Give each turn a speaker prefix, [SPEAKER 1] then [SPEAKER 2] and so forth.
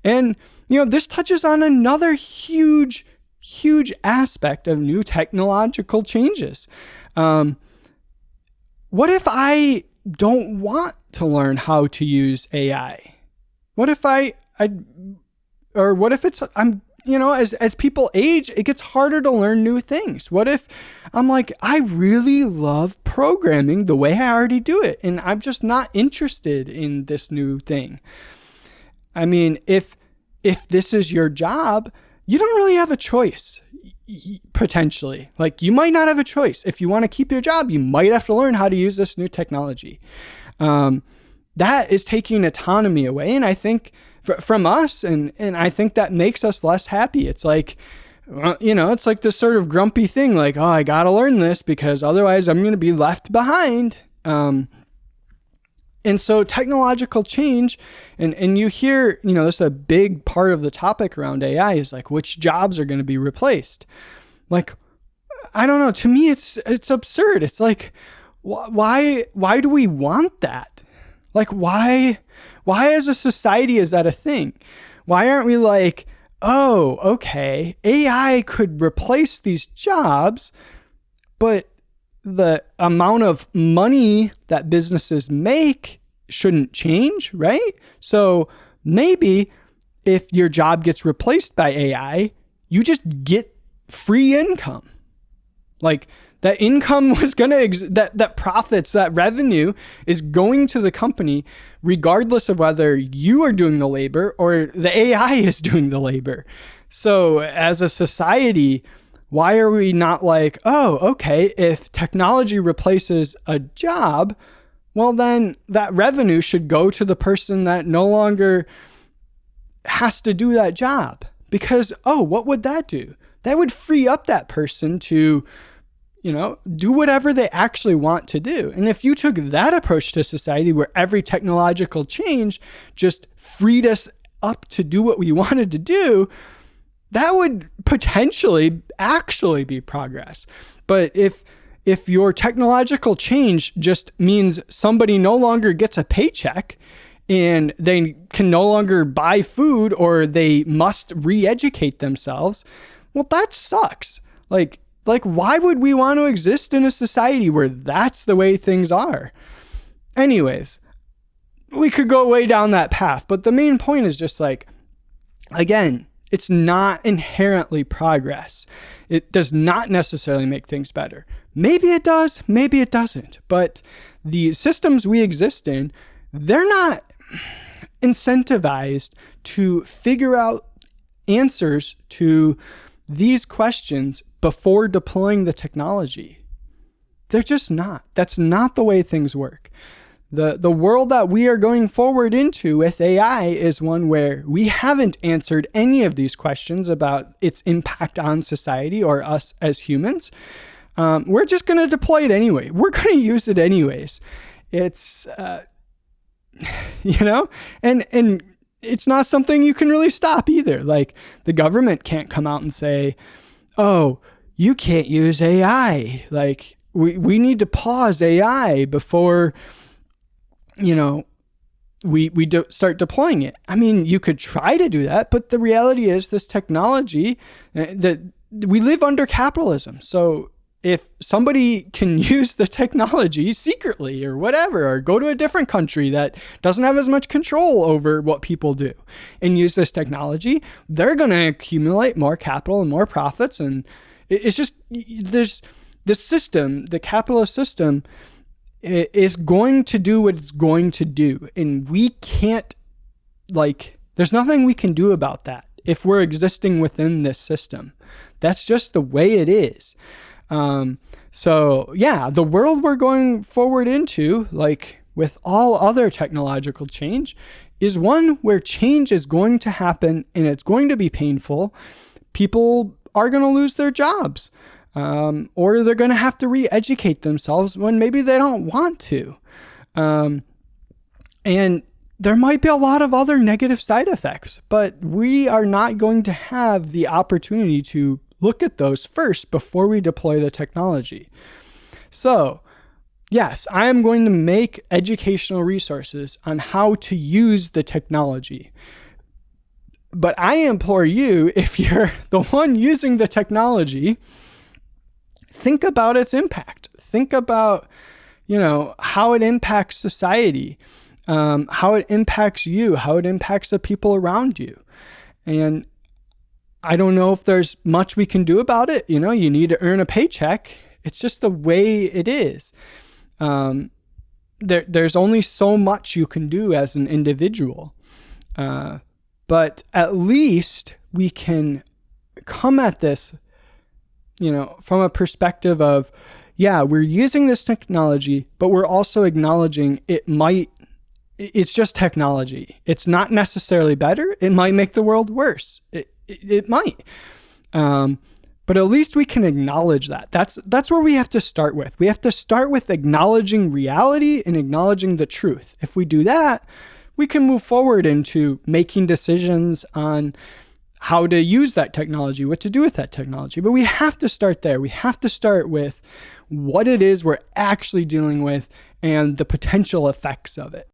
[SPEAKER 1] And, this touches on another huge aspect of new technological changes. What if I don't want to learn how to use AI? What if as people age, it gets harder to learn new things. What if I'm like, I really love programming the way I already do it, and I'm just not interested in this new thing? I mean, if this is your job, you don't really have a choice, potentially. Like, you might not have a choice. If you want to keep your job, you might have to learn how to use this new technology. That is taking autonomy away. And I think from us, and I think that makes us less happy. It's like, it's like this sort of grumpy thing, like, oh, I got to learn this because otherwise I'm going to be left behind. And so technological change, and you hear, this is a big part of the topic around AI, is like, which jobs are going to be replaced? Like, I don't know. To me, it's absurd. It's like, why do we want that? Like, why as a society is that a thing? Why aren't we like, oh, okay, AI could replace these jobs, but the amount of money that businesses make shouldn't change, right? So maybe if your job gets replaced by AI, you just get free income. Like, that income was going to, that profits, that revenue is going to the company regardless of whether you are doing the labor or the AI is doing the labor. So as a society, why are we not like, oh, okay, if technology replaces a job, well, then that revenue should go to the person that no longer has to do that job. Because, what would that do? That would free up that person to, do whatever they actually want to do. And if you took that approach to society where every technological change just freed us up to do what we wanted to do, that would potentially actually be progress. But if your technological change just means somebody no longer gets a paycheck and they can no longer buy food or they must re-educate themselves, well, that sucks. Like, why would we want to exist in a society where that's the way things are? Anyways, we could go way down that path, but the main point is just like, again, it's not inherently progress. It does not necessarily make things better. Maybe it does, maybe it doesn't. But the systems we exist in, they're not incentivized to figure out answers to these questions before deploying the technology. They're just not. That's not the way things work. The world that we are going forward into with AI is one where we haven't answered any of these questions about its impact on society or us as humans. We're just going to deploy it anyway. We're going to use it anyways. It's, and it's not something you can really stop either. Like, the government can't come out and say, oh, you can't use AI. Like, we need to pause AI before, we start deploying it. I mean, you could try to do that, but the reality is this technology, that we live under capitalism. So if somebody can use the technology secretly or whatever, or go to a different country that doesn't have as much control over what people do and use this technology, they're going to accumulate more capital and more profits. And it's just, there's this system, the capitalist system, is going to do what it's going to do. And we can't, there's nothing we can do about that if we're existing within this system. That's just the way it is. So yeah, the world we're going forward into, like with all other technological change, is one where change is going to happen and it's going to be painful. People are going to lose their jobs. Or they're going to have to re-educate themselves when maybe they don't want to. And there might be a lot of other negative side effects, but we are not going to have the opportunity to look at those first before we deploy the technology. So, yes, I am going to make educational resources on how to use the technology. But I implore you, if you're the one using the technology, think about its impact. Think about, how it impacts society, how it impacts you, how it impacts the people around you. And I don't know if there's much we can do about it. You need to earn a paycheck. It's just the way it is. There's only so much you can do as an individual. But at least we can come at this, from a perspective of, we're using this technology, but we're also acknowledging it's just technology. It's not necessarily better. It might make the world worse. It might. But at least we can acknowledge that. That's where we have to start with. We have to start with acknowledging reality and acknowledging the truth. If we do that, we can move forward into making decisions on how to use that technology, what to do with that technology. But we have to start there. We have to start with what it is we're actually dealing with and the potential effects of it.